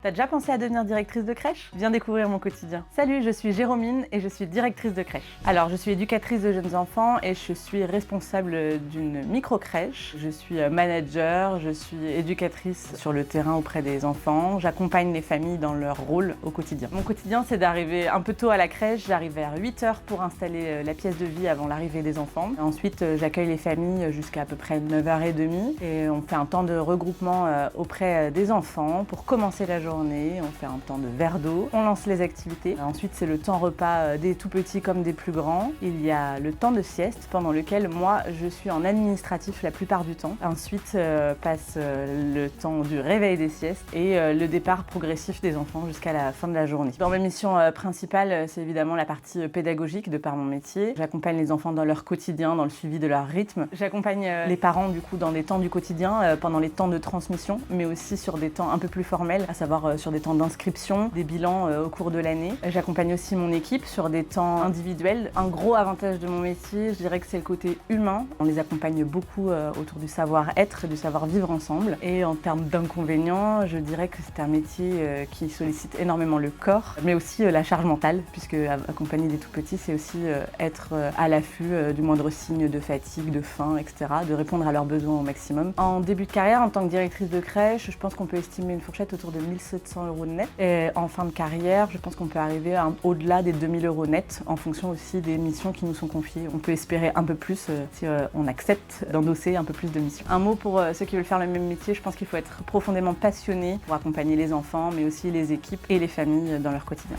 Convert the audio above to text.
T'as déjà pensé à devenir directrice de crèche? Viens découvrir mon quotidien. Salut, je suis Jérômine et je suis directrice de crèche. Alors, je suis éducatrice de jeunes enfants et je suis responsable d'une micro-crèche. Je suis manager, je suis éducatrice sur le terrain auprès des enfants. J'accompagne les familles dans leur rôle au quotidien. Mon quotidien, c'est d'arriver un peu tôt à la crèche. J'arrive vers 8h pour installer la pièce de vie avant l'arrivée des enfants. Ensuite, j'accueille les familles jusqu'à peu près 9h30 et on fait un temps de regroupement auprès des enfants pour commencer la journée. On fait un temps de verre d'eau, on lance les activités. Ensuite, c'est le temps repas des tout petits comme des plus grands. Il y a le temps de sieste pendant lequel moi, je suis en administratif la plupart du temps. Ensuite, passe le temps du réveil des siestes et le départ progressif des enfants jusqu'à la fin de la journée. Dans mes missions principales, c'est évidemment la partie pédagogique de par mon métier. J'accompagne les enfants dans leur quotidien, dans le suivi de leur rythme. J'accompagne les parents du coup dans des temps du quotidien, pendant les temps de transmission, mais aussi sur des temps un peu plus formels, à savoir sur des temps d'inscription, des bilans au cours de l'année. J'accompagne aussi mon équipe sur des temps individuels. Un gros avantage de mon métier, je dirais que c'est le côté humain. On les accompagne beaucoup autour du savoir-être, du savoir-vivre ensemble. Et en termes d'inconvénients, je dirais que c'est un métier qui sollicite énormément le corps, mais aussi la charge mentale, puisque accompagner des tout-petits, c'est aussi être à l'affût du moindre signe de fatigue, de faim, etc., de répondre à leurs besoins au maximum. En début de carrière, en tant que directrice de crèche, je pense qu'on peut estimer une fourchette autour de 1700 € net. Et en fin de carrière, je pense qu'on peut arriver au-delà des 2000 € net, en fonction aussi des missions qui nous sont confiées. On peut espérer un peu plus si on accepte d'endosser un peu plus de missions. Un mot pour ceux qui veulent faire le même métier, je pense qu'il faut être profondément passionné pour accompagner les enfants, mais aussi les équipes et les familles dans leur quotidien.